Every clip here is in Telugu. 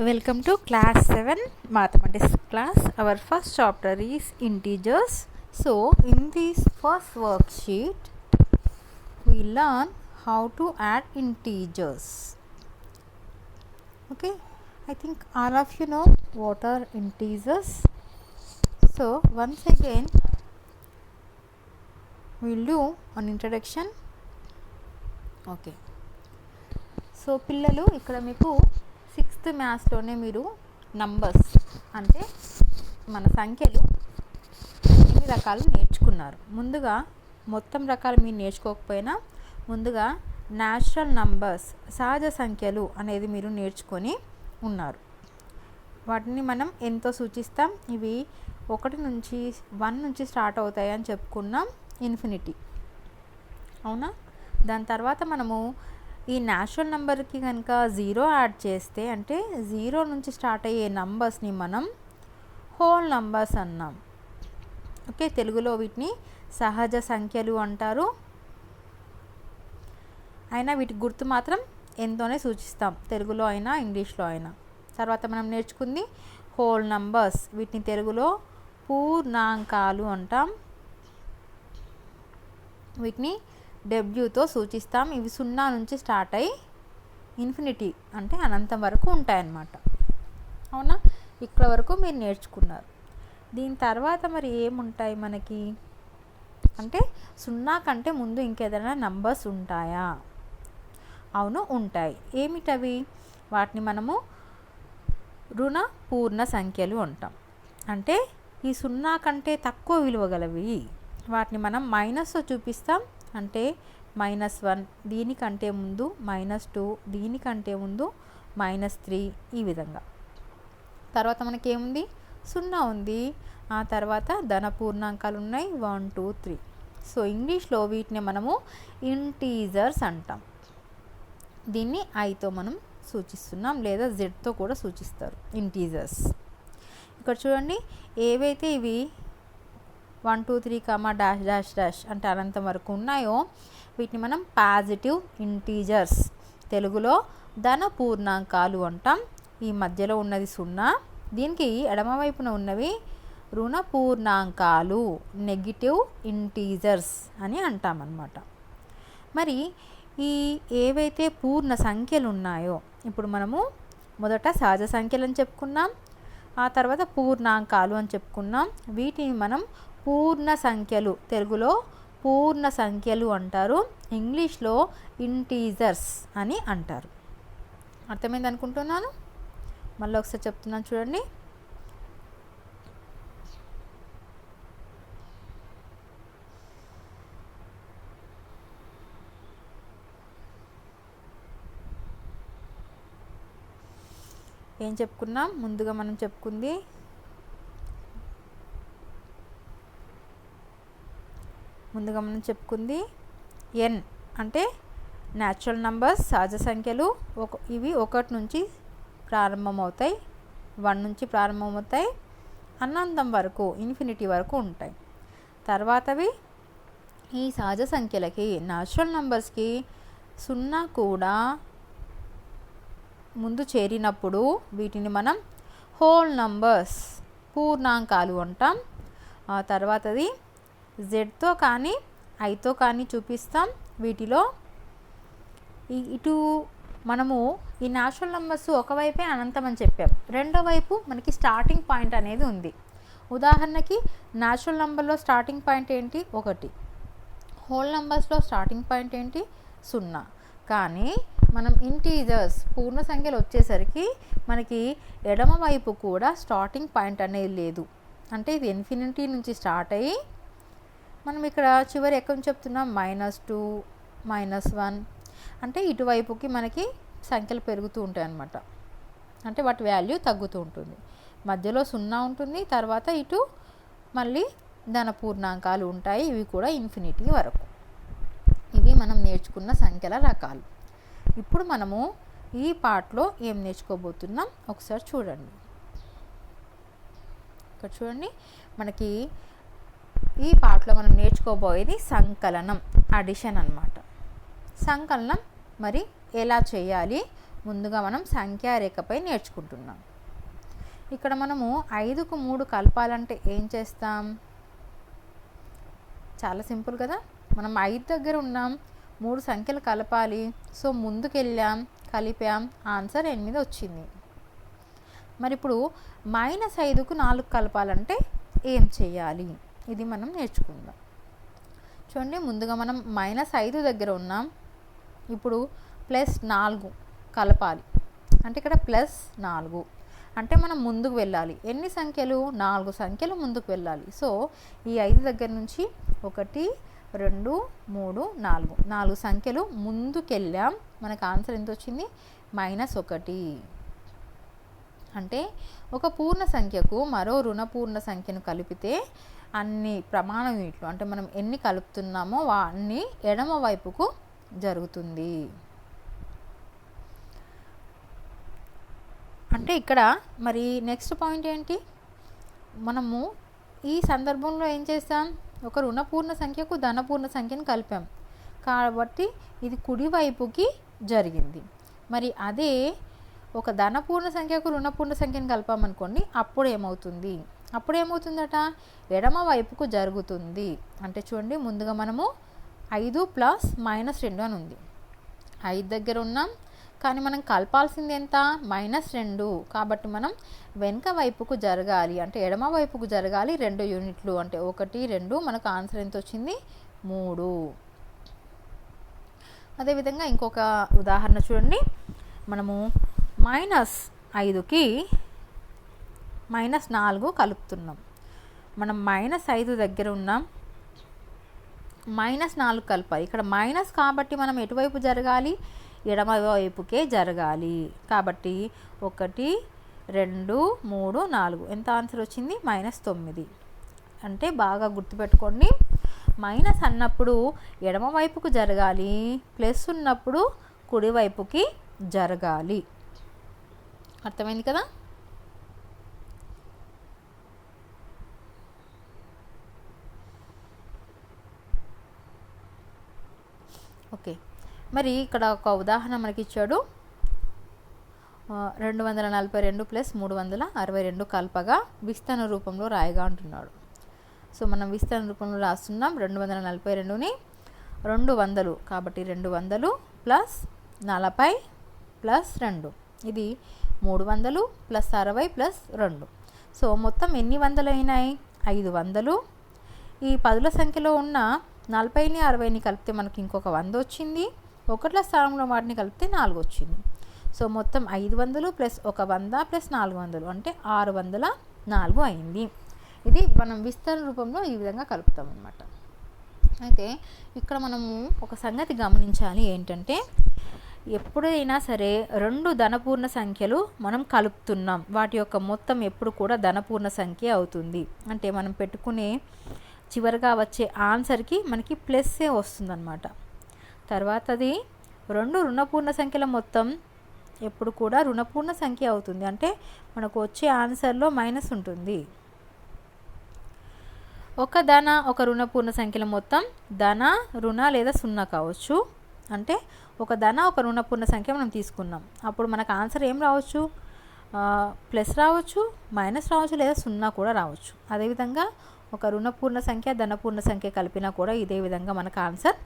Welcome to class 7 mathematics class. Our first chapter is integers. So in this first worksheet we learn how to add integers. Okay, I think all of you know what are integers. So once again we'll do an introduction. Okay, so పిల్లలు ఇక్కడ మీకు 6th మ్యాథ్స్లోనే మీరు నంబర్స్ అంటే మన సంఖ్యలు ఎన్ని రకాలు నేర్చుకున్నారు. ముందుగా మొత్తం రకాలు మీరు నేర్చుకోకపోయినా ముందుగా న్యాచురల్ నంబర్స్ సహజ సంఖ్యలు అనేది మీరు నేర్చుకొని ఉన్నారు. వాటిని మనం ఎంతో సూచిస్తాం. ఇవి 1 నుంచి స్టార్ట్ అవుతాయి అని చెప్పుకున్నాం, ఇన్ఫినిటీ. అవునా? దాని తర్వాత మనము ఈ న్యాచురల్ నెంబర్కి కనుక 0 యాడ్ చేస్తే అంటే 0 నుంచి స్టార్ట్ అయ్యే నంబర్స్ని మనం హోల్ నంబర్స్ అన్నాం. ఓకే, తెలుగులో వీటిని సహజ సంఖ్యలు అంటారు. అయినా వీటి గుర్తు మాత్రం ఎంతోనే సూచిస్తాం, తెలుగులో అయినా ఇంగ్లీష్లో అయినా. తర్వాత మనం నేర్చుకుంది హోల్ నంబర్స్. వీటిని తెలుగులో పూర్ణాంకాలు అంటాం. వీటిని డబ్ల్యూతో సూచిస్తాం. ఇవి 0 నుంచి స్టార్ట్ అయ్యి ఇన్ఫినిటీ అంటే అనంతం వరకు ఉంటాయన్నమాట. అవునా? ఇక్కడ వరకు మీరు నేర్చుకున్నారు. దీని తర్వాత మరి ఏముంటాయి మనకి అంటే 0 కంటే ముందు ఇంకేదైనా నంబర్స్ ఉంటాయా? అవును, ఉంటాయి. ఏమిటవి? వాటిని మనము రుణ పూర్ణ సంఖ్యలు అంటాం. అంటే ఈ 0 కంటే తక్కువ విలువ గలవి. వాటిని మనం మైనస్తో చూపిస్తాం. అంటే -1 దీనికంటే ముందు, -2 దీనికంటే ముందు, -3 ఈ విధంగా. తర్వాత మనకేముంది? 0 ఉంది. ఆ తర్వాత ధన పూర్ణాంకాలు ఉన్నాయి 1 2 3. సో ఇంగ్లీష్లో వీటిని మనము ఇంటీజర్స్ అంటాం. దీన్ని ఐతో మనం సూచిస్తున్నాం, లేదా జెడ్తో కూడా సూచిస్తారు, ఇంటీజర్స్. ఇక్కడ చూడండి, ఏవైతే ఇవి 1 2 3 డాష్ డాష్ డాష్ అంటే అనంతం వరకు ఉన్నాయో వీటిని మనం పాజిటివ్ ఇంటీజర్స్, తెలుగులో ధన పూర్ణాంకాలు అంటాం. ఈ మధ్యలో ఉన్నది 0, దీనికి ఎడమవైపున ఉన్నవి రుణ పూర్ణాంకాలు, నెగిటివ్ ఇంటీజర్స్ అని అంటాం అన్నమాట. మరి ఈ ఏవైతే పూర్ణ సంఖ్యలు ఉన్నాయో ఇప్పుడు మనము మొదట సహజ సంఖ్యలు అని చెప్పుకున్నాం, ఆ తర్వాత పూర్ణాంకాలు అని చెప్పుకున్నాం. వీటిని మనం పూర్ణ సంఖ్యలు, తెలుగులో పూర్ణ సంఖ్యలు అంటారు, ఇంగ్లీష్లో ఇంటీజర్స్ అని అంటారు. అర్థమైంది అనుకుంటున్నాను. మళ్ళీ ఒకసారి చెప్తున్నాను చూడండి. ఏం చెప్పుకున్నాం? ముందుగా మనం చెప్పుకుంది n అంటే న్యాచురల్ నంబర్స్ సహజ సంఖ్యలు. ఇవి 1 నుంచి ప్రారంభమవుతాయి, 1 నుంచి ప్రారంభమవుతాయి, అనంతం వరకు ఇన్ఫినిటీ వరకు ఉంటాయి. తర్వాతవి ఈ సహజ సంఖ్యలకి, న్యాచురల్ నంబర్స్కి 0 కూడా ముందు చేరినప్పుడు వీటిని మనం హోల్ నంబర్స్, పూర్ణాంకాలు అంటాం. ఆ తర్వాతది జెడ్తో కానీ ఐతో కానీ చూపిస్తాం. వీటిలో ఇటు మనము ఈ న్యాచురల్ నెంబర్స్ ఒకవైపే అనంతం అని చెప్పాం, రెండో వైపు మనకి స్టార్టింగ్ పాయింట్ అనేది ఉంది. ఉదాహరణకి న్యాచురల్ నెంబర్లో స్టార్టింగ్ పాయింట్ ఏంటి? 1. హోల్ నెంబర్స్లో స్టార్టింగ్ పాయింట్ ఏంటి? 0. కానీ మనం ఇంటీజర్స్, పూర్ణ సంఖ్యలు వచ్చేసరికి మనకి ఎడమ వైపు కూడా స్టార్టింగ్ పాయింట్ అనేది లేదు. అంటే ఇది ఇన్ఫినిటీ నుంచి స్టార్ట్ అయ్యి మనం ఇక్కడ చివరి ఎక్కడ చెప్తున్నాం? -2 -1 అంటే ఇటువైపుకి మనకి సంఖ్యలు పెరుగుతూ ఉంటాయి అన్నమాట. అంటే వాటి వాల్యూ తగ్గుతూ ఉంటుంది. మధ్యలో 0 ఉంటుంది, తర్వాత ఇటు మళ్ళీ ధన పూర్ణాంకాలు ఉంటాయి, ఇవి కూడా ఇన్ఫినిటీ వరకు. ఇవి మనం నేర్చుకున్న సంఖ్యల రకాలు. ఇప్పుడు మనము ఈ పార్ట్లో ఏం నేర్చుకోబోతున్నాం ఒకసారి చూడండి. ఇక్కడ చూడండి, మనకి ఈ పార్ట్లో మనం నేర్చుకోబోయేది సంకలనం, అడిషన్ అన్నమాట. సంకలనం మరి ఎలా చేయాలి ముందుగా మనం సంఖ్యారేఖపై నేర్చుకుంటున్నాం. ఇక్కడ మనము 5కు 3 కలపాలంటే ఏం చేస్తాం? చాలా సింపుల్ కదా. మనం 5 దగ్గర ఉన్నాం, 3 సంఖ్యలు కలపాలి. సో ముందుకెళ్ళాం, కలిపాం, ఆన్సర్ 8 వచ్చింది. మరి ఇప్పుడు -5కు 4 కలపాలంటే ఏం చేయాలి? ఇది మనం నేర్చుకుందాం. చూడండి, ముందుగా మనం -5 దగ్గర ఉన్నాం. ఇప్పుడు +4 కలపాలి అంటే ఇక్కడ +4 అంటే మనం ముందుకు వెళ్ళాలి. ఎన్ని సంఖ్యలు? 4 సంఖ్యలు ముందుకు వెళ్ళాలి. సో ఈ 5 దగ్గర నుంచి 1 2 3 4 4 సంఖ్యలు ముందుకెళ్ళాం. మనకు ఆన్సర్ ఎంత వచ్చింది? -1. అంటే ఒక పూర్ణ సంఖ్యకు మరో రుణ పూర్ణ సంఖ్యను కలిపితే అన్ని ప్రమాణ యూనిట్లు అంటే మనం ఎన్ని కలుపుతున్నామో అన్ని ఎడమ వైపుకు జరుగుతుంది. అంటే ఇక్కడ మరి నెక్స్ట్ పాయింట్ ఏంటి? మనము ఈ సందర్భంలో ఏం చేస్తాం? ఒక రుణపూర్ణ సంఖ్యకు ధనపూర్ణ సంఖ్యను కలిపాం కాబట్టి ఇది కుడివైపుకి జరిగింది. మరి అదే ఒక ధనపూర్ణ సంఖ్యకు రుణపూర్ణ సంఖ్యను కలిపామనుకోండి, అప్పుడు ఏమవుతుందట? ఎడమ వైపుకు జరుగుతుంది. అంటే చూడండి, ముందుగా మనము 5 + -2 అని ఉంది. 5 దగ్గర ఉన్నాం కానీ మనం కలపాల్సింది ఎంత? -2. కాబట్టి మనం వెనుక వైపుకు జరగాలి అంటే ఎడమ వైపుకు జరగాలి 2 యూనిట్లు అంటే 1 2. మనకు ఆన్సర్ ఎంత వచ్చింది? 3. అదేవిధంగా ఇంకొక ఉదాహరణ చూడండి. మనము -5కి -4 కలుపుతున్నాం. మనం -5 దగ్గర ఉన్నాం, -4 కలపాలి. ఇక్కడ మైనస్ కాబట్టి మనం ఎటువైపు జరగాలి? ఎడమ వైపుకే జరగాలి. కాబట్టి 1 2 3 4 ఎంత ఆన్సర్ వచ్చింది? -9. అంటే బాగా గుర్తుపెట్టుకోండి, మైనస్ అన్నప్పుడు ఎడమ వైపుకు జరగాలి, ప్లస్ ఉన్నప్పుడు కుడివైపుకి జరగాలి. అర్థమైంది కదా? ఓకే, మరి ఇక్కడ ఒక ఉదాహరణ మనకి ఇచ్చాడు. 242 + 362 కలపగా విస్తరణ రూపంలో రాయగా అంటున్నాడు. సో మనం విస్తరణ రూపంలో రాస్తున్నాం. 242ని 200 కాబట్టి 200 + 40 + 2 ఇది 300 + 60 + 2. సో మొత్తం ఎన్ని వందలు అయినాయి? 500. ఈ పదుల సంఖ్యలో ఉన్న 40ని 60ని కలిపితే మనకి ఇంకొక 100 వచ్చింది. ఒకట్ల స్థానంలో వాటిని కలిపితే 4 వచ్చింది. సో మొత్తం 500 + 100 + 400 అంటే 604 అయింది. ఇది మనం విస్తరణ రూపంలో ఈ విధంగా కలుపుతాం అన్నమాట. అయితే ఇక్కడ మనము ఒక సంగతి గమనించాలి. ఏంటంటే ఎప్పుడైనా సరే 2 ధనపూర్ణ సంఖ్యలు మనం కలుపుతున్నాం, వాటి యొక్క మొత్తం ఎప్పుడు కూడా ధనపూర్ణ సంఖ్య అవుతుంది. అంటే మనం పెట్టుకునే చివరిగా వచ్చే ఆన్సర్కి మనకి ప్లస్సే వస్తుందన్నమాట. తర్వాతది 2 రుణపూర్ణ సంఖ్యల మొత్తం ఎప్పుడు కూడా రుణపూర్ణ సంఖ్య అవుతుంది. అంటే మనకు వచ్చే ఆన్సర్లో మైనస్ ఉంటుంది. ఒక రుణపూర్ణ సంఖ్యల మొత్తం ధన, రుణ లేదా 0 కావచ్చు. అంటే ఒక ధన ఒక రుణపూర్ణ సంఖ్య మనం తీసుకున్నాం, అప్పుడు మనకు ఆన్సర్ ఏం రావచ్చు? ప్లస్ రావచ్చు, మైనస్ రావచ్చు, లేదా 0 కూడా రావచ్చు. అదేవిధంగా ఒక రుణపూర్ణ సంఖ్య ధనపూర్ణ సంఖ్య కలిపినా కూడా ఇదే విధంగా మనకు ఆన్సర్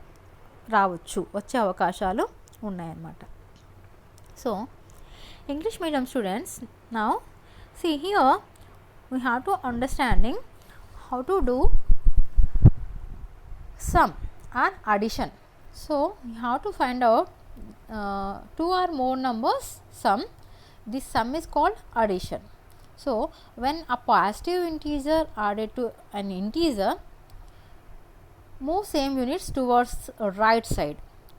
రావచ్చు, వచ్చే అవకాశాలు ఉన్నాయన్నమాట. So English medium students, now see here we have to understanding how to do sum or addition. So we have to find out 2 or more numbers sum. This sum is called addition. So when a positive integer added to an integer, move same units towards right side.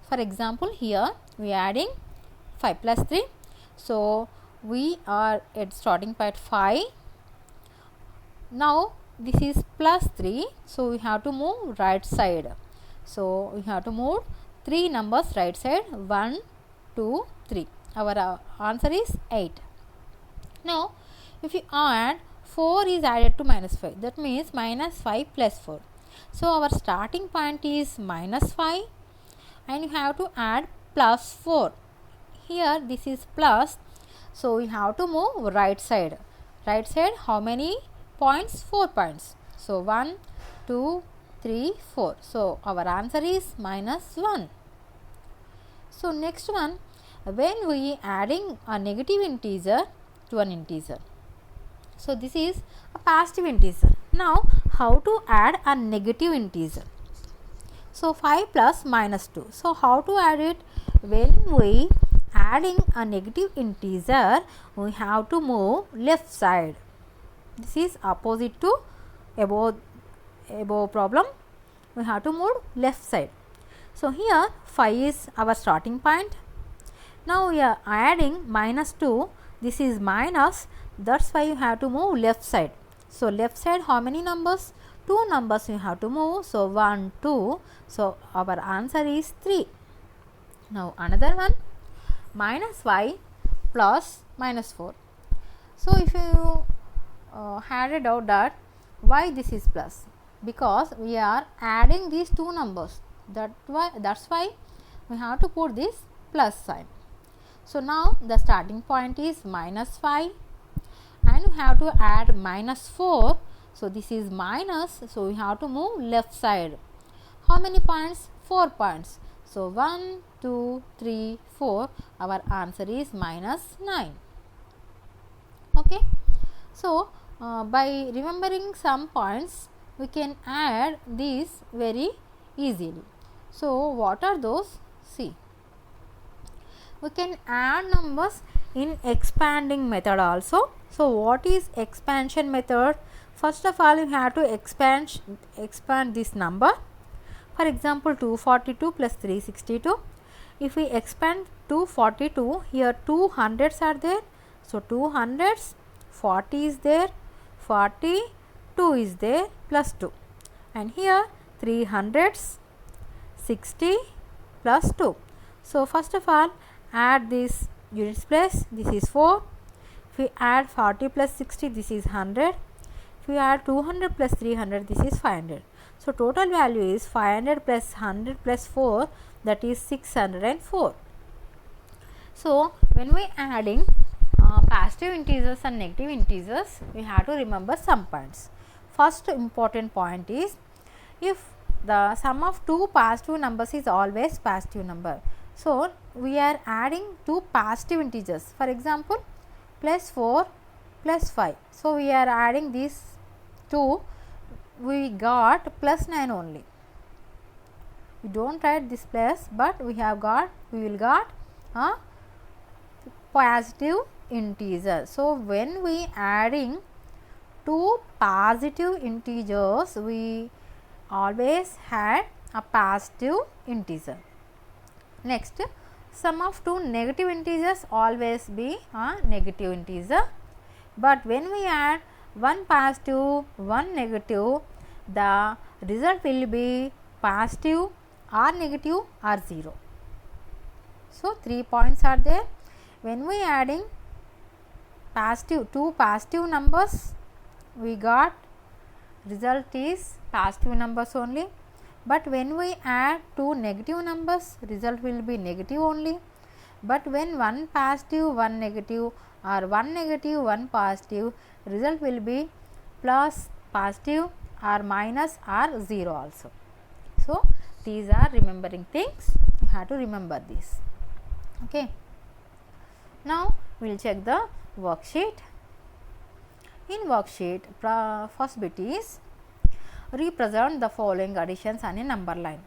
For example, here we are adding 5 + 3. So we are at starting point 5. Now this is +3, so we have to move right side. So we have to move 3 numbers right side, 1 2 3. Our answer is 8. Now if you add 4 is added to -5, that means -5 + 4. So our starting point is -5 and you have to add +4. here this is plus, so we have to move right side. Right side, how many points? 4 points. So 1, 2, 3, 4. So our answer is minus 1. So next one, when we adding a negative integer to an integer. So this is a positive integer. Now how to add a negative integer? So 5 plus minus 2. So how to add it? When we adding a negative integer, we have to move left side. This is opposite to above problem. We have to move left side. So here 5 is our starting point. Now we are adding minus 2. This is minus. That's why you have to move left side. So left side, how many numbers? 2 numbers you have to move. So 1, 2. So our answer is 3. Now another one, minus 5 plus minus 4. So if you had a doubt that why this is plus, because we are adding these 2 numbers. That's why we have to put this plus sign. So now the starting point is minus 5 and we have to add minus 4. So this is minus, so we have to move left side. How many points? 4 points. So 1, 2, 3, 4. Our answer is minus 9. Okay. So by remembering some points, we can add these very easily. So what are those? See, we can add numbers in expanding method also. So what is expansion method? First of all, you have to expand this number. For example, 242 plus 362. If we expand 242, here 2 hundreds are there. So 2 hundreds, 40 is there, 42 is there, plus 2. And here 3 hundreds, 60 plus 2. So first of all, add this units place. This is 4. If we add 40 plus 60, this is 100. If we add 200 plus 300, this is 500. So total value is 500 plus 100 plus 4, that is 604. So when we adding positive integers and negative integers, we have to remember some points. First important point is, if the sum of 2 positive numbers is always positive number. So we are adding 2 positive integers. For example, plus 4 plus 5. So we are adding these 2. We got plus 9 only. We don't write this plus, but we will got a positive integer. So when we adding 2 positive integers, we always had a positive integer. Next, sum of 2 negative integers always be a negative integer. But when we add 1 positive, 1 negative, the result will be positive or negative or 0. So 3 points are there. When we adding positive, 2 positive numbers, we got result is positive numbers only. But when we add 2 negative numbers, result will be negative only. But when 1 positive, 1 negative, or 1 negative, 1 positive, result will be plus, positive or minus or 0 also. So these are remembering things. You have to remember this. Okay. Now we will check the worksheet. In worksheet, first bit is represent the following additions అనే నంబర్ లైన్.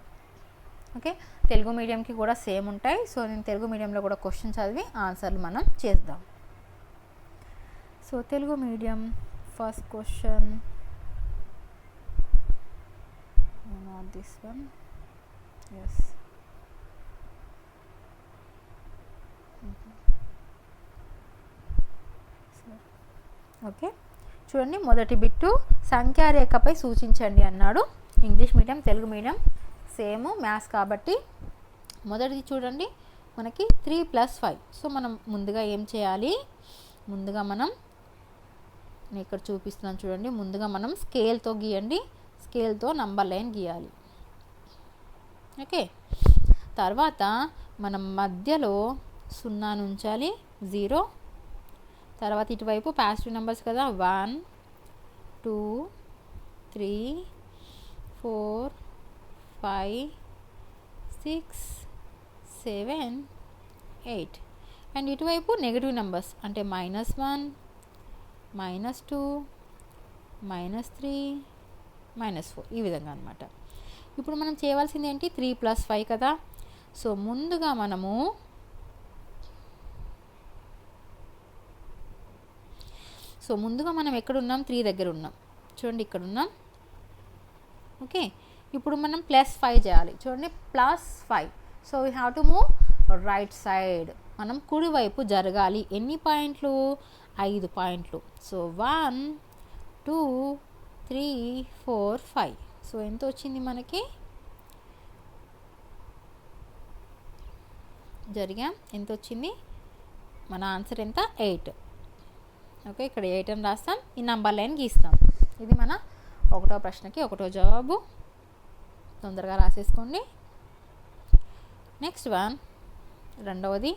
ఓకే, తెలుగు మీడియంకి కూడా సేమ్ ఉంటాయి. సో నేను తెలుగు మీడియంలో కూడా క్వశ్చన్ చదివి ఆన్సర్లు మనం చేద్దాం. So Telugu medium first question, not this one, yes. Okay, చూడండి మొదటి బిట్టు సంఖ్యారేఖపై సూచించండి అన్నాడు. English medium, Telugu medium same, maths కాబట్టి మొదటిది చూడండి మనకి 3 + 5. సో మనం ముందుగా ఏం చేయాలి, ముందుగా మనం నేను ఇక్కడ చూపిస్తున్నాను చూడండి, ముందుగా మనం స్కేల్తో గీయండి, స్కేల్తో నంబర్ లైన్ గీయాలి. ఓకే, తర్వాత మనం మధ్యలో సున్నాను ఉంచాలి 0. తర్వాత ఇటువైపు పాజిటివ్ నెంబర్స్ కదా 1 2 3 4 5 6 7 8 అండ్ ఇటువైపు నెగిటివ్ నెంబర్స్ అంటే -1 -2 -3 -4 ఈ విధంగా అనమాట. ఇప్పుడు మనం చేయవలసింది ఏంటి 3 + 5 కదా. సో ముందుగా మనం ఎక్కడున్నాం 3 దగ్గర ఉన్నాం చూడండి, ఇక్కడ ఉన్నాం. ఓకే, ఇప్పుడు మనం +5 చేయాలి చూడండి, +5. So we have to move right side. మనం కుడివైపు జరగాలి. ఎన్ని పాయింట్లు? 5 పాయింట్లు. సో 1 2 3 4 5. సో ఎంత వచ్చింది మనకి? జరిగాం. ఎంత వచ్చింది? మన ఆన్సర్ ఎంత? 8. ఓకే, ఇక్కడ 8 అని రాస్తాం, ఈ నంబర్ లైన్ గీస్తాం. ఇది మన 1వ ప్రశ్నకి 1వ జవాబు. తొందరగా రాసేసుకోండి. నెక్స్ట్ వన్, రెండవది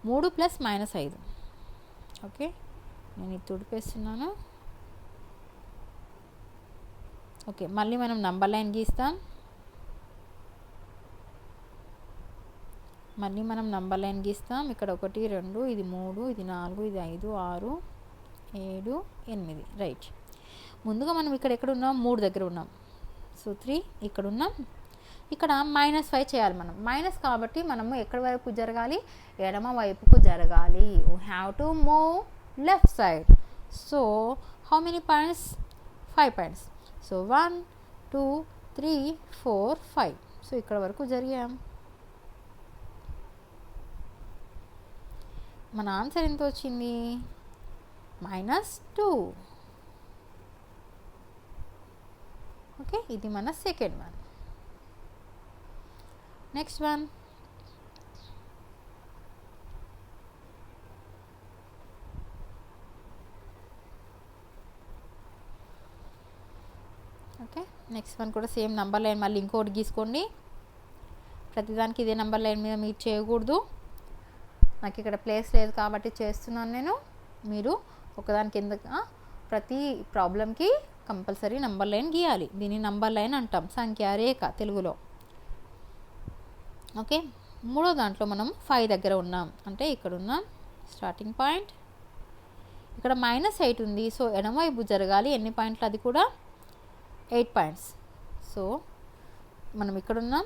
3 + -5. ఓకే, నేను ఇది తుడిపేస్తున్నాను. ఓకే, మళ్ళీ మనం నంబర్ లైన్ గీస్తాం. ఇక్కడ 1 2, ఇది 3, ఇది 4, ఇది 5 6 7 8. రైట్. ముందుగా మనం ఇక్కడ ఎక్కడ ఉన్నాం? 3 దగ్గర ఉన్నాం. సో 3 ఇక్కడ ఉన్నాం. ఇక్కడ -5 చేయాలి మనం. మైనస్ కాబట్టి మనము ఎక్కడి వైపు జరగాలి? ఎడమ వైపుకు జరగాలి. We have to move left side. So how many points? 5 points. So 1 2 3 4 5. So ఇక్కడ వరకు జరిగాం. మన ఆన్సర్ ఎంత వచ్చింది? -2. ఓకే, ఇది మన second one. Next one, okay, next one కూడా సేమ్ నంబర్ లైన్ మళ్ళీ ఇంకోటి గీసుకోండి. ప్రతిదానికి ఇదే నంబర్ లైన్ మీద మీరు చేయకూడదు. నాకు ఇక్కడ ప్లేస్ లేదు కాబట్టి చేస్తున్నాను నేను. మీరు ఒకదాని కింద ప్రతి ప్రాబ్లంకి కంపల్సరీ నంబర్ లైన్ గీయాలి. దీన్ని నంబర్ లైన్ అంటాం, సంఖ్యారేఖ తెలుగులో. ఓకే, మూడో దాంట్లో మనం 5 దగ్గర ఉన్నాం. అంటే ఇక్కడ ఉన్నాం, స్టార్టింగ్ పాయింట్. ఇక్కడ -8 ఉంది. సో ఎడమవైపు జరగాలి. ఎన్ని పాయింట్లు? అది కూడా 8 పాయింట్స్. సో మనం ఇక్కడ ఉన్నాం.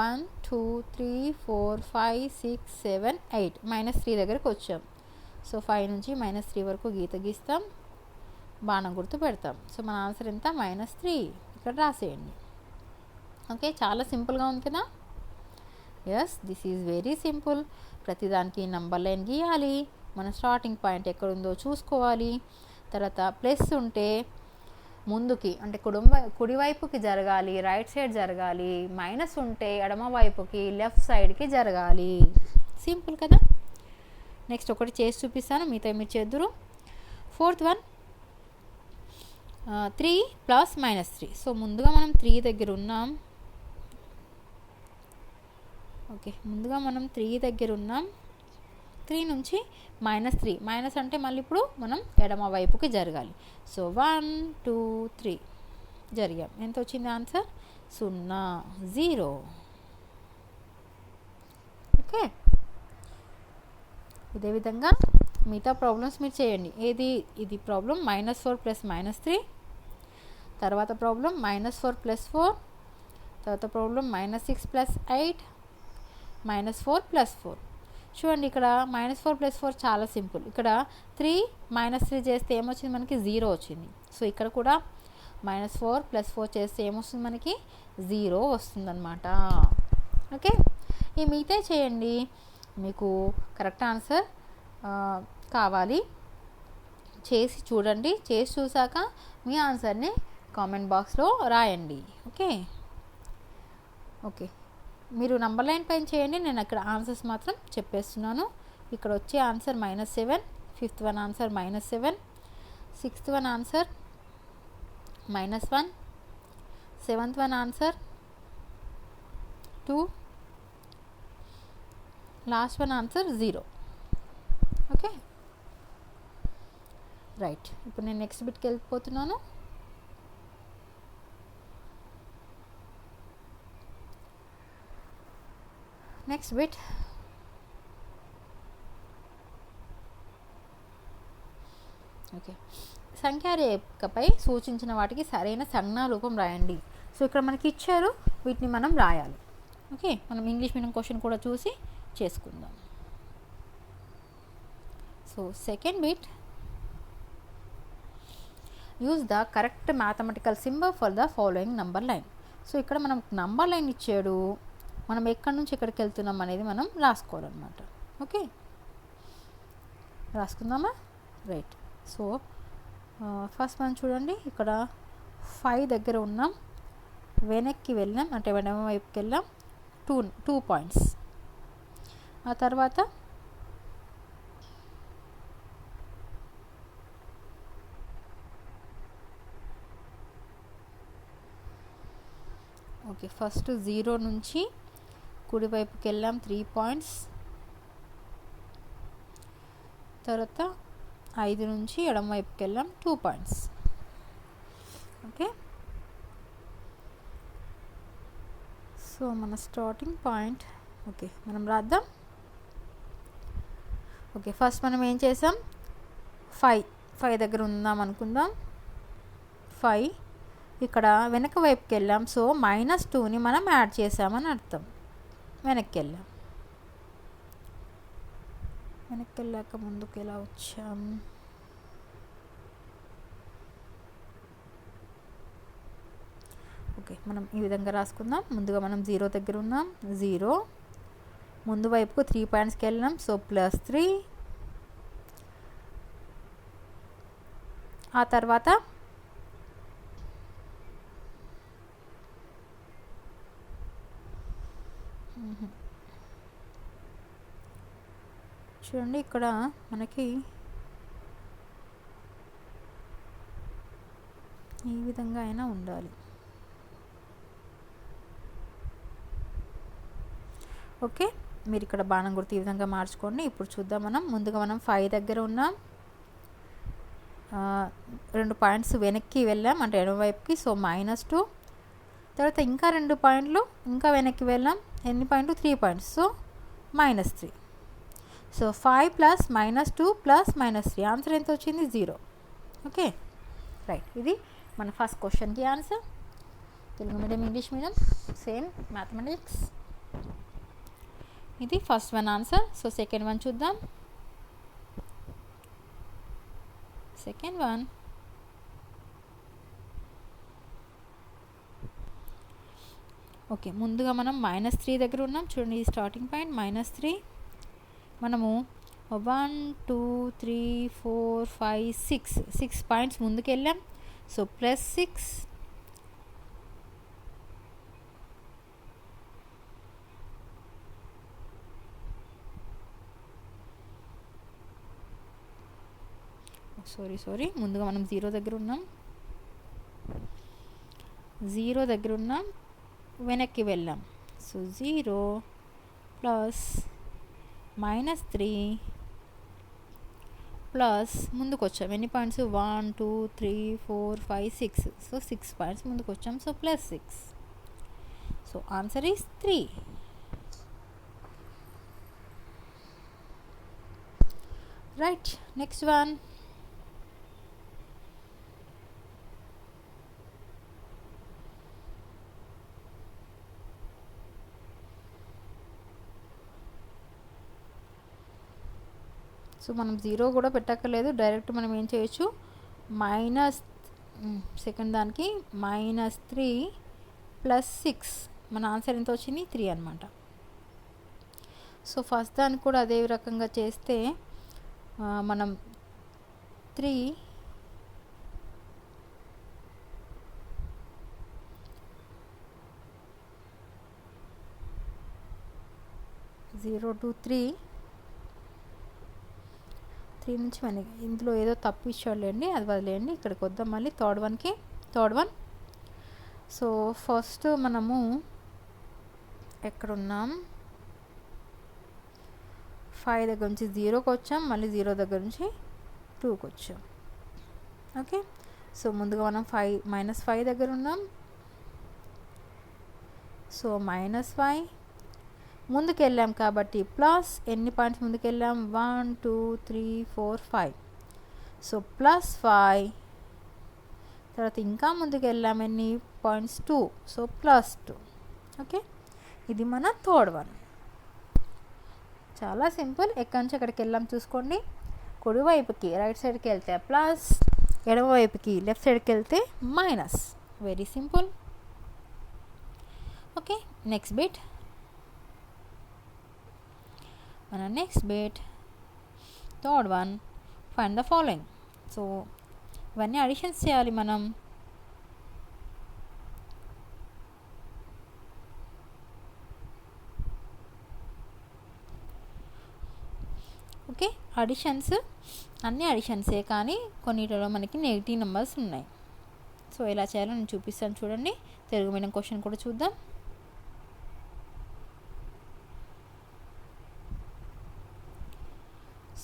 1 2 3 4 5 6 7 8. -3 దగ్గరకు వచ్చాం. సో 5 నుంచి -3 వరకు గీత గీస్తాం, బాణం గుర్తు పెడతాం. సో మన ఆన్సర్ ఎంత? -3. ఇక్కడ రాసేయండి. ఓకే, చాలా సింపుల్గా ఉంది కదా. Yes, this is very simple. ప్రతిదానికి నంబర్ లైన్ గీయాలి. మన స్టార్టింగ్ పాయింట్ ఎక్కడుందో చూసుకోవాలి. తర్వాత ప్లస్ ఉంటే ముందుకి అంటే కుడివైపుకి జరగాలి, రైట్ సైడ్ జరగాలి. మైనస్ ఉంటే ఎడమ వైపుకి, లెఫ్ట్ సైడ్కి జరగాలి. సింపుల్ కదా. నెక్స్ట్ ఒకటి చేసి చూపిస్తాను, మిగతా మీరు చేద్దురు. Fourth one, 3 + -3. సో ముందుగా మనం 3 దగ్గర ఉన్నాం. ఓకే, ముందుగా మనం 3 దగ్గర ఉన్నాం. 3 నుంచి -3. మైనస్ అంటే మళ్ళీ ఇప్పుడు మనం ఎడమ వైపుకి జరగాలి. సో 1 2 3 జరిగాం. ఎంత వచ్చింది ఆన్సర్? 0. ఓకే, ఇదే విధంగా మిగతా ప్రాబ్లమ్స్ మీరు చేయండి. ఇది ప్రాబ్లం -4 + -3. తర్వాత ప్రాబ్లం -4 + 4. తర్వాత ప్రాబ్లం -6 + 8. -4 + 4. చూడండి, ఇక్కడ -4 + 4 చాలా సింపుల్. ఇక్కడ 3 -3 చేస్తే ఏమొచ్చింది? మనకి 0 వచ్చింది. సో ఇక్కడ కూడా -4 + 4 చేస్తే ఏమొస్తుంది? మనకి 0 వస్తుందన్నమాట. ఓకే, ఈ మిగతా చేయండి. మీకు కరెక్ట్ ఆన్సర్ కావాలి, చేసి చూడండి. చేసి చూసాక మీ ఆన్సర్ని కామెంట్ బాక్స్లో రాయండి. ఓకే, మీరు నంబర్ లైన్ పైన చేయండి. నేను అక్కడ ఆన్సర్స్ మాత్రం చెప్పేస్తున్నాను. ఇక్కడ వచ్చే answer -7. Fifth one answer -7. Sixth one answer -1. Seventh one answer 2. Last one answer 0. Okay right. ఇప్పుడు నేను నెక్స్ట్ బిట్కి వెళ్ళిపోతున్నాను. నెక్స్ట్ బిట్ ఓకే, సంఖ్యారేఖపై సూచించిన వాటికి సరైన సంజ్ఞా రూపం రాయండి. సో ఇక్కడ మనకి ఇచ్చారు, వీటిని మనం రాయాలి. ఓకే, మనం ఇంగ్లీష్ మీడియం క్వశ్చన్ కూడా చూసి చేసుకుందాం. So second bit, use the correct mathematical symbol for the following number line. So ఇక్కడ మనం నంబర్ లైన్ ఇచ్చాడు, మనం ఎక్కడి నుంచి ఎక్కడికి వెళ్తున్నాం అనేది మనం రాసుకోవాలన్నమాట. ఓకే రాసుకుందామా? రైట్. సో ఫస్ట్ మనం చూడండి, ఇక్కడ 5 దగ్గర ఉన్నాం, వెనక్కి వెళ్ళాం, అంటే ఎడమ వైపుకి వెళ్ళాం, 2 పాయింట్స్. ఆ తర్వాత ఓకే, ఫస్ట్ 0 నుంచి కుడివైపుకి వెళ్ళాం, 3 పాయింట్స్. తర్వాత 5 నుంచి ఎడమ వైపుకి వెళ్ళాం, 2 పాయింట్స్. ఓకే, సో మన స్టార్టింగ్ పాయింట్ ఓకే మనం రాద్దాం. ఓకే, ఫస్ట్ మనం ఏం చేసాం, 5 దగ్గర ఉందాం అనుకుందాం. 5 ఇక్కడ వెనక వైపుకి వెళ్ళాం, సో -2ని మనం యాడ్ చేసామని అర్థం. వెనక్కి వెళ్ళాం, వెనక్కి వెళ్ళాక ముందుకు ఎలా వచ్చాం, ఓకే మనం ఈ విధంగా రాసుకుందాం. ముందుగా మనం 0 దగ్గర ఉన్నాం, 0 ముందు వైపుకు 3 పాయింట్స్కి వెళ్ళాం, సో +3. ఆ తర్వాత చూడండి, ఇక్కడ మనకి ఈ విధంగా అయినా ఉండాలి. ఓకే, మీరు ఇక్కడ బాణం గుర్తు ఈ విధంగా మార్చుకోండి. ఇప్పుడు చూద్దాం. ముందుగా మనం 5 దగ్గర ఉన్నాం, 2 పాయింట్స్ వెనక్కి వెళ్ళాం, అంటే ఎడమవైపుకి, సో -2. తర్వాత ఇంకా 2 పాయింట్లు ఇంకా వెనక్కి వెళ్ళాం, ఎన్ని పాయింట్లు, 3 పాయింట్స్, సో -3. సో 5 + -2 + -3 ఆన్సర్ ఎంత వచ్చింది, 0. Okay right. ఇది మన ఫస్ట్ క్వశ్చన్కి answer. Telugu medium, English medium same mathematics. ఇది first one answer. So second one చూద్దాం. సెకండ్ వన్ ఓకే, ముందుగా మనం -3 దగ్గర ఉన్నాం. చూడండి, ఈ స్టార్టింగ్ పాయింట్ -3. మనము 1 2 3 4 5 6 పాయింట్స్ ముందుకు వెళ్ళాం, సో +6. సారీ ముందుగా మనం 0 దగ్గర ఉన్నాం, 0 దగ్గర ఉన్నాం, వెనక్కి వెళ్ళాం, సో 0 + -3 ప్లస్ ముందుకు వచ్చాం, ఎన్ని పాయింట్స్, 1 2 3 4 5 6, సో 6 పాయింట్స్ ముందుకు వచ్చాం, so +6. So answer is 3. Right. Next one. So మనం 0 కూడా పెట్టక్కర్లేదు, డైరెక్ట్ మనం ఏం చేయొచ్చు, సెకండ్ దానికి -3 + 6, మన ఆన్సర్ ఎంత వచ్చింది, 3 అనమాట. సో ఫస్ట్ దానికి కూడా అదే రకంగా చేస్తే మనం 3 0 to 3 నుంచి మనకి ఇందులో ఏదో తప్పు ఇచ్చాడులేండి, అది వదిలేయండి. ఇక్కడికి వద్దాం మళ్ళీ థర్డ్ వన్. సో ఫస్ట్ మనము ఎక్కడున్నాం, 5 దగ్గర నుంచి 0కి వచ్చాం, మళ్ళీ 0 దగ్గర నుంచి 2కి వచ్చాం. ఓకే, సో ముందుగా మనం -5 దగ్గర ఉన్నాం. సో -5 ముందుకు వెళ్ళాం కాబట్టి ప్లస్ ఎన్ని పాయింట్స్ ముందుకు వెళ్ళాం, 1 2 3 4 5. సో +5 తర్వాత ఇంకా ముందుకు వెళ్ళాం ఎన్ని పాయింట్స్, 2. సో +2. ఓకే, ఇది మన థర్డ్ వన్. చాలా సింపుల్. ఎక్కడి నుంచి ఎక్కడికి వెళ్ళాం చూసుకోండి. కుడివైపుకి రైట్ సైడ్కి వెళ్తే ప్లస్, ఎడమవైపుకి లెఫ్ట్ సైడ్కి వెళ్తే minus. Very simple. Okay, next bit. మన next bit third one, find the following. So ఇవన్నీ అడిషన్స్ చేయాలి మనం. ఓకే, అడిషన్స్ అన్నీ అడిషన్సే, కానీ కొన్నిటిలో మనకి నెగిటివ్ నెంబర్స్ ఉన్నాయి. సో ఎలా చేయాలో నేను చూపిస్తాను చూడండి. తెలుగు మీడియం క్వశ్చన్ కూడా చూద్దాం.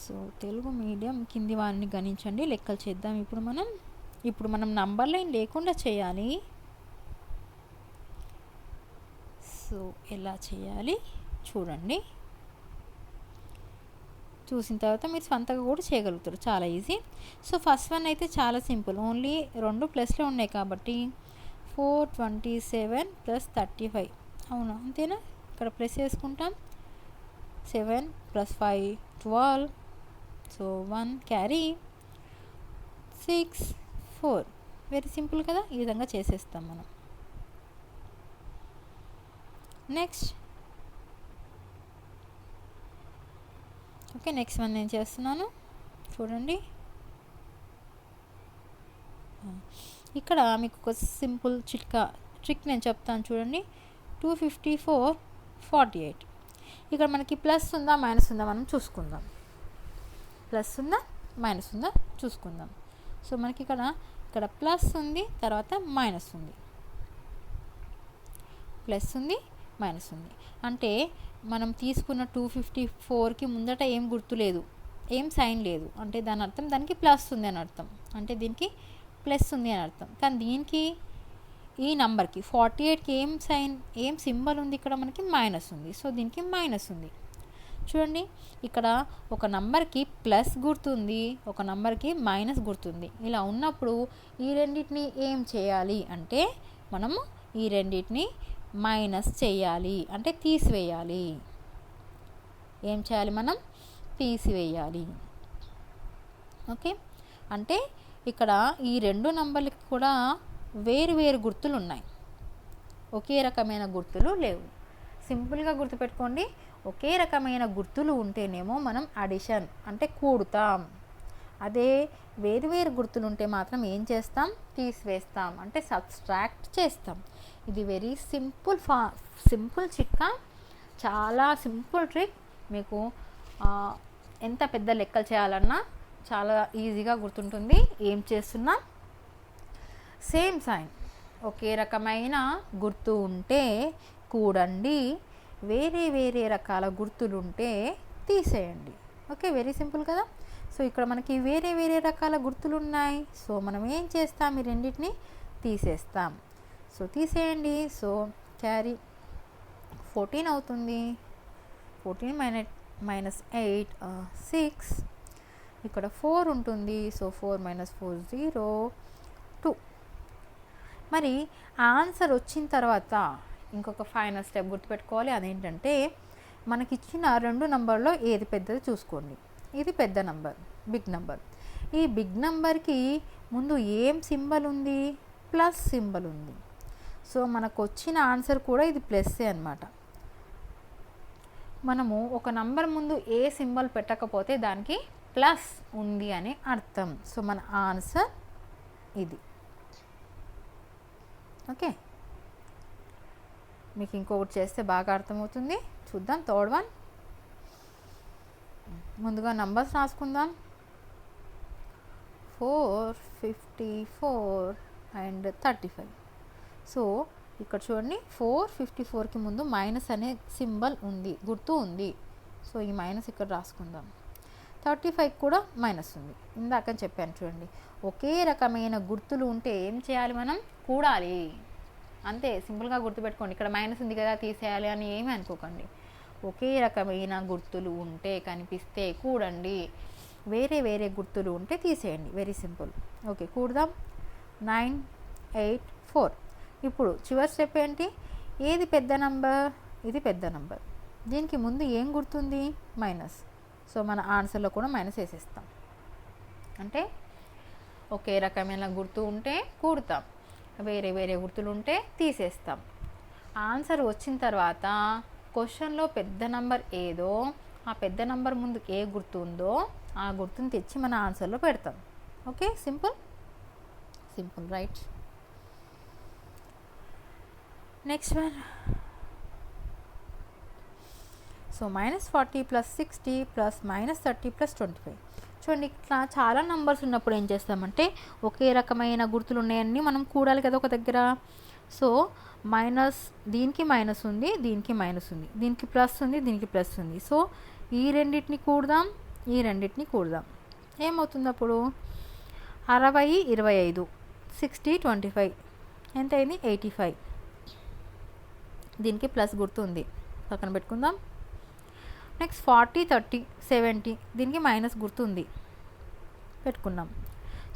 సో తెలుగు మీడియం కింది వారిని గణించండి, లెక్కలు చేద్దాం. ఇప్పుడు మనం నంబర్ లైన్ లేకుండా చేయాలి. సో ఎలా చేయాలి చూడండి. చూసిన తర్వాత మీరు స్వంతగా కూడా చేయగలుగుతారు, చాలా ఈజీ. సో ఫస్ట్ వన్ అయితే చాలా సింపుల్, ఓన్లీ 2 ప్లస్లో ఉన్నాయి కాబట్టి 427 + 35. అవునా, అంతేనా? ఇక్కడ ప్లస్ వేసుకుంటాం. 7 + 5 12. So 1 carry, 6 4. వెరీ సింపుల్ కదా, ఈ విధంగా చేసేస్తాం మనం. నెక్స్ట్ ఓకే, నెక్స్ట్ వన్ నేను చేస్తున్నాను చూడండి. ఇక్కడ మీకు ఒక సింపుల్ ట్రిక్ నేను చెప్తాను చూడండి. 254 48. ఇక్కడ మనకి ప్లస్ ఉందా మైనస్ ఉందా మనం చూసుకుందాం. ప్లస్ ఉందా మైనస్ ఉందా చూసుకుందాం. సో మనకి ఇక్కడ ప్లస్ ఉంది, తర్వాత మైనస్ ఉంది. ప్లస్ ఉంది, మైనస్ ఉంది. అంటే మనం తీసుకున్న 254కి ముందట ఏం గుర్తు లేదు, ఏం సైన్ లేదు. అంటే దాని అర్థం దానికి ప్లస్ ఉంది అని అర్థం, అంటే దీనికి ప్లస్ ఉంది అని అర్థం. కానీ దీనికి ఈ నెంబర్కి 48కి ఏం సింబల్ ఉంది, ఇక్కడ మనకి మైనస్ ఉంది. సో దీనికి మైనస్ ఉంది. చూడండి, ఇక్కడ ఒక నంబర్కి ప్లస్ గుర్తుంది, ఒక నంబర్కి మైనస్ గుర్తుంది. ఇలా ఉన్నప్పుడు ఈ రెండింటిని ఏం చేయాలి అంటే మనము ఈ రెండింటిని మైనస్ చేయాలి, అంటే తీసివేయాలి. ఏం చేయాలి మనం? తీసివేయాలి. ఓకే, అంటే ఇక్కడ ఈ రెండు నంబర్లకి కూడా వేరు వేరు గుర్తులు ఉన్నాయి, ఒకే రకమైన గుర్తులు లేవు. సింపుల్గా గుర్తుపెట్టుకోండి, ఒకే రకమైన గుర్తులు ఉంటేనేమో మనం అడిషన్ అంటే కూడుతాం. అదే వేరు వేరు గుర్తులు ఉంటే మాత్రం ఏం చేస్తాం? తీసివేస్తాం, అంటే సబ్స్ట్రాక్ట్ చేస్తాం. ఇది వెరీ సింపుల్ చిట్కా, చాలా సింపుల్ ట్రిక్. మీకు ఎంత పెద్ద లెక్కలు చేయాలన్నా చాలా ఈజీగా గుర్తుంటుంది. ఏం చేస్తున్నా సేమ్ సైన్, ఒకే రకమైన గుర్తు ఉంటే కూడండి, వేరే వేరే రకాల గుర్తులు ఉంటే తీసేయండి. ఓకే, వెరీ సింపుల్ కదా. సో ఇక్కడ మనకి వేరే వేరే రకాల గుర్తులు ఉన్నాయి. సో మనం ఏం చేస్తాం? ఈ రెండింటిని తీసేస్తాం. సో తీసేయండి. సో క్యారీ 14 అవుతుంది. 14 - 8 6. ఇక్కడ 4 ఉంటుంది. సో 4 - 4 0 2. మరి ఆన్సర్ వచ్చిన తర్వాత ఇంకొక ఫైనల్ స్టెప్ గుర్తుపెట్టుకోవాలి. అదేంటంటే మనకిచ్చిన రెండు నంబర్లో ఏది పెద్దది చూసుకోండి. ఇది పెద్ద నంబర్, బిగ్ నంబర్. ఈ బిగ్ నంబర్కి ముందు ఏం సింబల్ ఉంది? ప్లస్ సింబల్ ఉంది. సో మనకు వచ్చిన ఆన్సర్ కూడా ఇది ప్లస్సే అన్నమాట. మనము ఒక నంబర్ ముందు ఏ సింబల్ పెట్టకపోతే దానికి ప్లస్ ఉంది అని అర్థం. సో మన ఆన్సర్ ఇది. ఓకే, మీకు ఇంకొకటి చేస్తే బాగా అర్థమవుతుంది. చూద్దాం థర్డ్ వన్. ముందుగా నంబర్స్ రాసుకుందాం. 4 54 అండ్ 35. సో ఇక్కడ చూడండి, 4 54కి ముందు మైనస్ అనే సింబల్ ఉంది, గుర్తు ఉంది. సో ఈ మైనస్ ఇక్కడ రాసుకుందాం. 35 కూడా మైనస్ ఉంది. ఇందాక చెప్పాను చూడండి, ఒకే రకమైన గుర్తులు ఉంటే ఏం చేయాలి, మనం కూడాలి. అంతే, సింపుల్గా గుర్తుపెట్టుకోండి. ఇక్కడ మైనస్ ఉంది కదా తీసేయాలి అని ఏమీ అనుకోకండి. ఒకే రకమైన గుర్తులు ఉంటే కనిపిస్తే కూడండి, వేరే వేరే గుర్తులు ఉంటే తీసేయండి. Very simple. ఓకే, కూడదాం. 9, 8, 4. ఇప్పుడు చివరి స్టెప్ ఏంటి, ఏది పెద్ద నంబర్, ఇది పెద్ద నంబర్. దీనికి ముందు ఏం గుర్తుంది, మైనస్. సో మన ఆన్సర్లో కూడా మైనస్ వేసేస్తాం. అంటే ఒకే రకమైన గుర్తు ఉంటే కూడతాం, వేరే వేరే గుర్తులు ఉంటే తీసేస్తాం. ఆన్సర్ వచ్చిన తర్వాత క్వశ్చన్లో పెద్ద నంబర్ ఏదో ఆ పెద్ద నంబర్ ముందు ఏ గుర్తు ఉందో ఆ గుర్తుని తెచ్చి మన ఆన్సర్లో పెడతాం. Okay, simple right. Next one. So -40 + 60 + -30 + 25. చూడండి, ఇట్లా చాలా నంబర్స్ ఉన్నప్పుడు ఏం చేస్తామంటే ఒకే రకమైన గుర్తులు ఉన్నాయన్నీ మనం కూడాలి కదా ఒక దగ్గర. సో మైనస్, దీనికి మైనస్ ఉంది, దీనికి మైనస్ ఉంది, దీనికి ప్లస్ ఉంది, దీనికి ప్లస్ ఉంది. సో ఈ రెండింటిని కూడదాం, ఈ రెండింటిని కూడదాం. ఏమవుతుంది అప్పుడు, 60, 25, 60, 25 ఎంత అయింది, 85. దీనికి ప్లస్ గుర్తు ఉంది, పక్కన పెట్టుకుందాం. నెక్స్ట్ 40, 30, 70 దీనికి మైనస్ గుర్తు ఉంది, పెట్టుకున్నాం.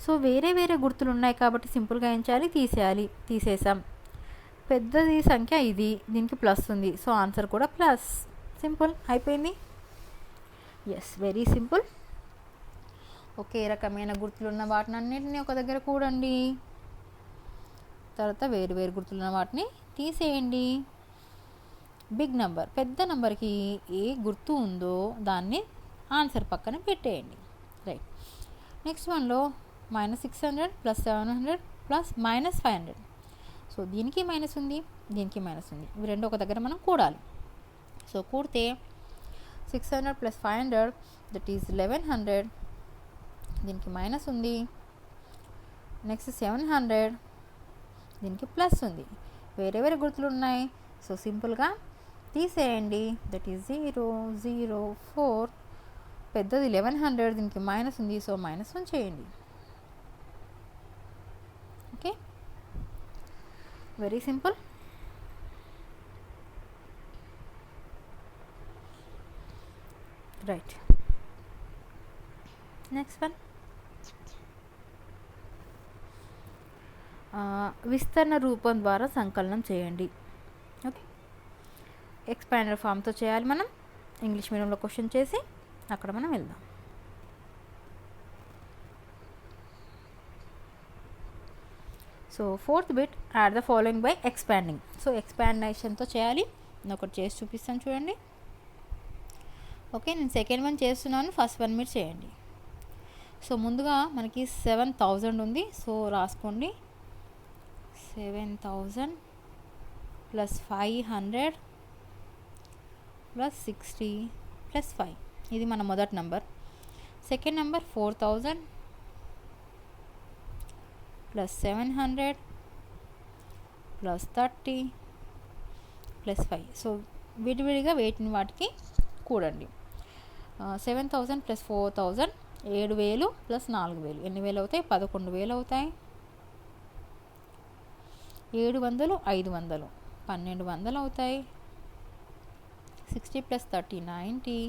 సో వేరే వేరే గుర్తులు ఉన్నాయి కాబట్టి సింపుల్గా ఏం చేయాలి, తీసేయాలి. తీసేసాం. పెద్దది సంఖ్య ఇది, దీనికి ప్లస్ ఉంది, సో ఆన్సర్ కూడా ప్లస్. సింపుల్, అయిపోయింది. Yes, very simple. ఒకే రకమైన గుర్తులు ఉన్న వాటిని అన్నింటినీ ఒక దగ్గర కూడండి, తర్వాత వేరు వేరు గుర్తులున్న వాటిని తీసేయండి. బిగ్ నెంబర్, పెద్ద నెంబర్కి ఏ గుర్తు ఉందో దాన్ని ఆన్సర్ పక్కన పెట్టేయండి. రైట్. నెక్స్ట్ వన్లో -600 + 700 + -500. సో దీనికి మైనస్ ఉంది, దీనికి మైనస్ ఉంది, ఇవి రెండు ఒక దగ్గర మనం కూడాలి. సో కూడితే 600 + 500 దట్ ఈజ్ 1100. దీనికి మైనస్ ఉంది. నెక్స్ట్ 700, దీనికి ప్లస్ ఉంది, వేరే వేరే గుర్తులు ఉన్నాయి. సో సింపుల్గా తీసేయండి. That is 0, 0, 4. పెద్దది 1100, దీనికి మైనస్ ఉంది, సో మైనస్ చేయండి. Okay, very simple. Right. Next one, విస్తరణ రూపం ద్వారా సంకలనం చేయండి. ఓకే, ఎక్స్పాండర్ ఫామ్తో చేయాలి మనం. ఇంగ్లీష్ మీడియంలో క్వశ్చన్ చేసి అక్కడ మనం వెళ్దాం. So 4th bit, add the following by expanding. So ఎక్స్పాండేషన్తో చేయాలి. నేను ఒకటి చేసి చూపిస్తాను చూడండి. ఓకే, నేను సెకండ్ వన్ చేస్తున్నాను, ఫస్ట్ వన్ మీరు చేయండి. సో ముందుగా మనకి 7000 ఉంది, సో రాసుకోండి. 7000 + 500 + 60 + 5. ఇది మన మొదటి నెంబర్. Second number 4000 + 700 + 30 + 5. సో విడివిడిగా వేటిని వాటికి కూడండి. 7000 + 4000 7000 + 4000 ఎన్ని వేలు అవుతాయి, 11000 అవుతాయి. 700, 500 1200 అవుతాయి. 60 + 30 90,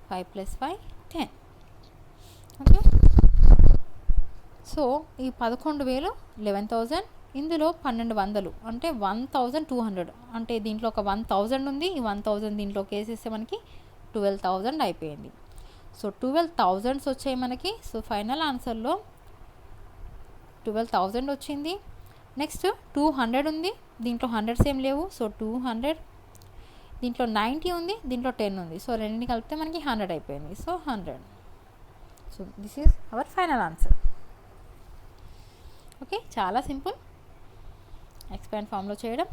5 + 5 10. ఓకే, సో ఈ 11000 11,000, ఇందులో 1200 అంటే 1200. అంటే దీంట్లో ఒక 1000 ఉంది, ఈ 1000 దీంట్లోకి వేసేస్తే మనకి 12,000 అయిపోయింది. సో 12,000 వచ్చాయి మనకి. సో ఫైనల్ ఆన్సర్లో 12,000 వచ్చింది. నెక్స్ట్ 200 ఉంది, దీంట్లో 100s ఏం లేవు, సో 200. దీంట్లో 90 ఉంది, దీంట్లో 10 ఉంది, సో రెండింటిని కలిపితే మనకి 100 అయిపోయింది. So 100. So this is our final answer. Okay, చాలా సింపుల్ ఎక్స్పాండ్ ఫామ్లో చేయడం.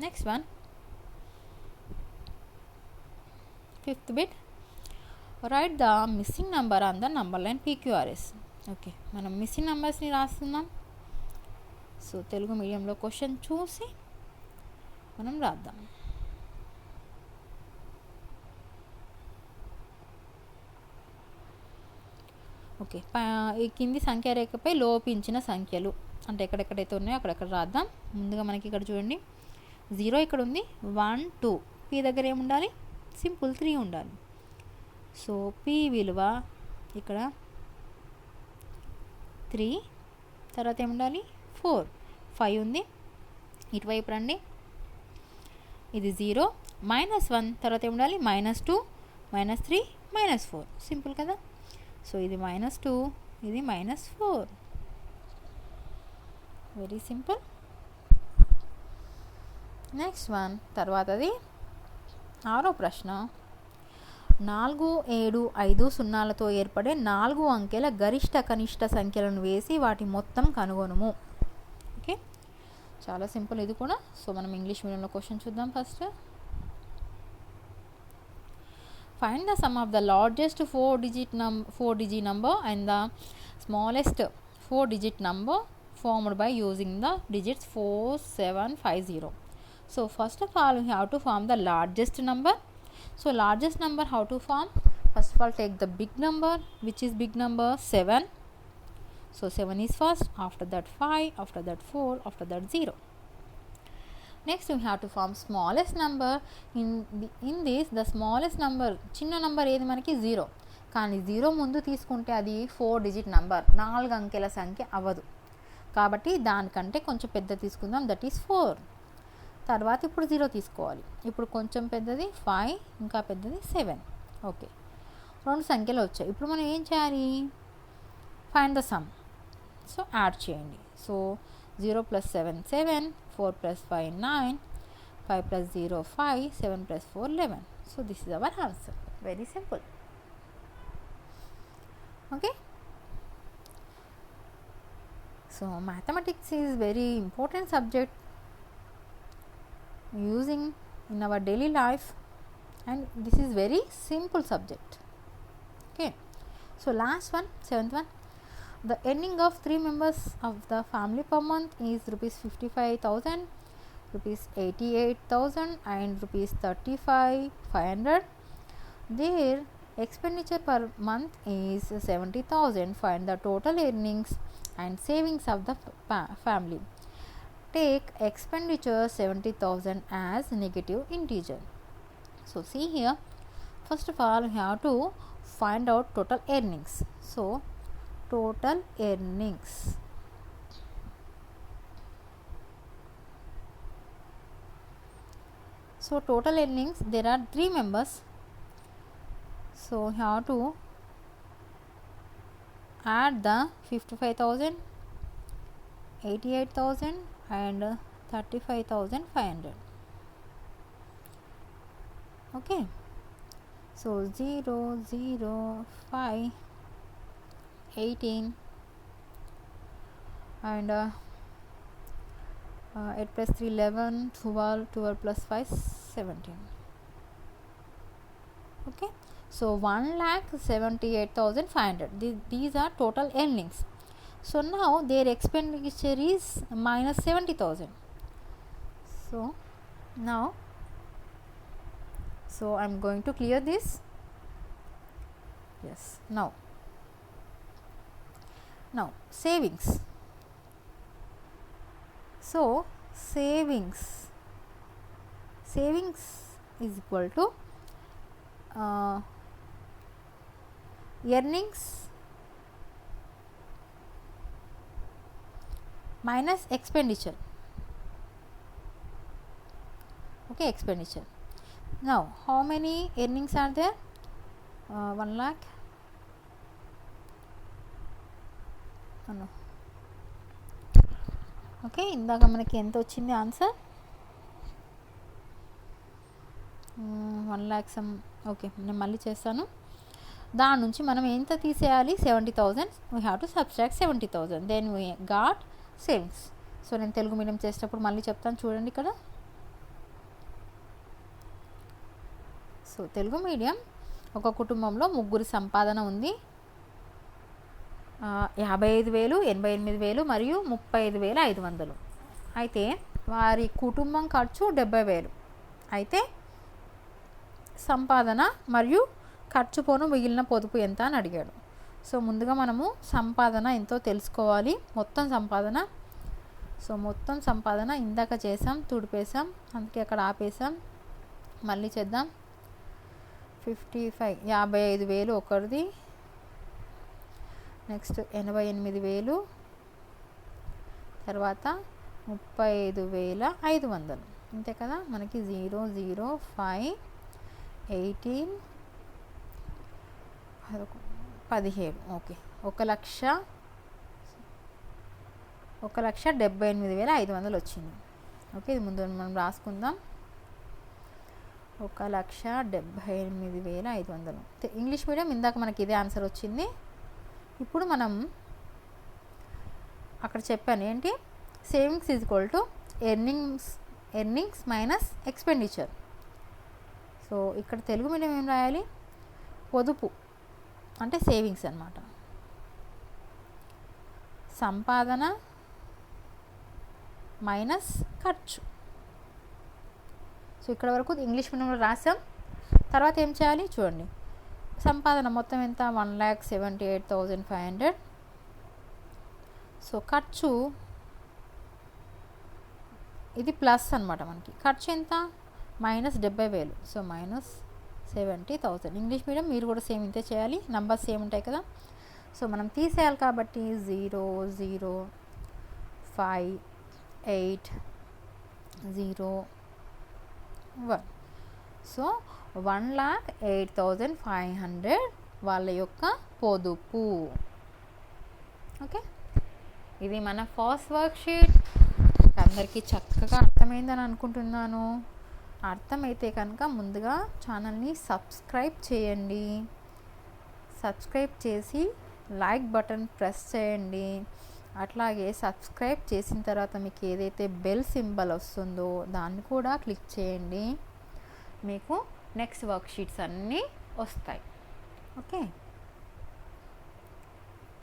Next one, 5th bit, right the missing number on the number line PQRS. Okay, మనం మిస్సింగ్ నెంబర్స్ని రాస్తున్నాం. సో తెలుగు మీడియంలో క్వశ్చన్ చూసి మనం రాద్దాం. ఓకే, ఈ కింది సంఖ్య రేఖపై లోపించిన సంఖ్యలు అంటే ఎక్కడెక్కడైతే ఉన్నాయో అక్కడెక్కడ రాద్దాం. ముందుగా మనకి ఇక్కడ చూడండి 0 ఇక్కడ ఉంది, 1 2, పి దగ్గర ఏముండాలి, సింపుల్ 3 ఉండాలి. సో పి విలువ ఇక్కడ 3, తర్వాత ఏముండాలి 4, 5 ఉంది. ఇటువైపు రండి, ఇది 0, -1, తర్వాత ఏముండాలి -2, -3, -4, సింపుల్ కదా. సో ఇది -2, ఇది -4, వెరీ సింపుల్. నెక్స్ట్ వన్, తర్వాతది 6వ ప్రశ్న. 4, 7, 5 సున్నాలతో ఏర్పడే 4 అంకెల గరిష్ట కనిష్ట సంఖ్యలను వేసి వాటి మొత్తం కనుగొనుము. ఓకే, చాలా సింపుల్ ఇది కూడా. సో మనం ఇంగ్లీష్ మీడియంలో క్వశ్చన్ చూద్దాం first. Find the sum of the largest 4-digit number and the smallest 4-digit number formed by using the digits 4, 7, 5, 0. So first of all we have to form the largest number. So largest number how to form? First of all take the big number, which is big number 7. So 7 is first, after that 5, after that 4, after that 0. Next we have to form smallest number. In this the smallest number, చిన్న నంబర్ ఏది మనకి 0, కానీ 0 ముందు తీసుకుంటే అది 4-digit నంబర్, 4 అంకెల సంఖ్య అవ్వదు. కాబట్టి దానికంటే కొంచెం పెద్ద తీసుకుందాం, దట్ ఈస్ 4. తర్వాత ఇప్పుడు 0 తీసుకోవాలి, ఇప్పుడు కొంచెం పెద్దది 5, ఇంకా పెద్దది 7. ఓకే, 2 సంఖ్యలు వచ్చాయి. ఇప్పుడు మనం ఏం చేయాలి, find the sum. So add చేయండి. So 0 + 7 7, 4 + 5 9, 5 + 0 5, 7 + 4 11. So this is our answer. Very simple. Okay. So mathematics is very important subject using in our daily life, and this is very simple subject. Okay. So last one, 7th one. The earning of 3 members of the family per month is rupees 55,000, rupees 88,000 and rupees 35,500. Their expenditure per month is 70,000. Find the total earnings and savings of the family. Take expenditure 70,000 as negative integer. So see here, first of all we have to find out total earnings. So total earnings. So total earnings, there are 3 members. So we have to add the 55,000, 88,000 and 35,500. Okay. So 0, 0, 5, 18 and 8 + 3 11, 12, 12 + 5 17. Okay, so 1,78,500. These are total earnings. So now their expenditure is -70,000. So now I'm going to clear this. Yes, now savings. So savings is equal to earnings minus expenditure. Okay, expenditure. Now how many earnings are there? 1 lakh. Okay, ఇందాక మనకి ఎంత వచ్చింది ఆన్సర్? 1 lakh some. ఓకే, నేను మళ్ళీ చేస్తాను. దాని నుంచి మనం ఎంత తీసేయాలి? 70,000. We have to subtract 70,000. Then we got savings. So నేను తెలుగు మీడియం చేసేటప్పుడు మళ్ళీ చెప్తాను, చూడండి ఇక్కడ. సో తెలుగు మీడియం, ఒక కుటుంబంలో 3 సంపాదన ఉంది. 55,000, 88,000 మరియు 35,500. అయితే వారి కుటుంబం ఖర్చు 70,000. అయితే సంపాదన మరియు ఖర్చు పోను మిగిలిన పొదుపు ఎంత అని అడిగాడు. సో ముందుగా మనము సంపాదన ఎంతో తెలుసుకోవాలి. మొత్తం సంపాదన. సో మొత్తం సంపాదన ఇందాక చేసాం, తుడిపేసాం, అందుకే అక్కడ ఆపేసాం. మళ్ళీ చేద్దాం. 55,000 ఒకరిది. నెక్స్ట్ 88,000, తర్వాత 35,500. అంతే కదా. మనకి 0, 0, 5, 18, 17. ఓకే. 1,78,500 వచ్చింది. ఓకే, ఇది ముందు మనం రాసుకుందాం. 1,78,500. ఇంగ్లీష్ మీడియం ఇందాక మనకి ఇదే ఆన్సర్ వచ్చింది. ఇప్పుడు మనం అక్కడ చెప్పాను ఏంటి, savings is equal to earnings minus expenditure. So ఇక్కడ తెలుగు మీడియం ఏం రాయాలి, పొదుపు అంటే సేవింగ్స్ అన్నమాట. సంపాదన మైనస్ ఖర్చు. సో ఇక్కడ వరకు ఇంగ్లీష్ మీడియంలో రాసాం. తర్వాత ఏం చేయాలి చూడండి. సంపాదన మొత్తం ఎంత, 1,78,500. సో ఖర్చు ఇది ప్లస్ అనమాట. మనకి ఖర్చు ఎంత, -70,000. సో -70,000. ఇంగ్లీష్ మీడియం మీరు కూడా సేమ్ ఇంతే చేయాలి, నంబర్స్ సేమ్ ఉంటాయి కదా. సో మనం తీసేయాలి కాబట్టి 0, 0, 5, 8, 0, 1. సో 1,08,500 వాళ్ళ యొక్క పొదుపు. ఓకే, ఇది మన ఫస్ట్ వర్క్షీట్. అందరికీ చక్కగా అర్థమైందని అనుకుంటున్నాను. అర్థమైతే కనుక ముందుగా ఛానల్ని సబ్స్క్రైబ్ చేయండి. సబ్స్క్రైబ్ చేసి లైక్ బటన్ ప్రెస్ చేయండి. అట్లాగే సబ్స్క్రైబ్ చేసిన తర్వాత మీకు ఏదైతే బెల్ సింబల్ వస్తుందో దాన్ని కూడా క్లిక్ చేయండి. మీకు నెక్స్ట్ వర్క్షీట్స్ అన్నీ వస్తాయి. ఓకే.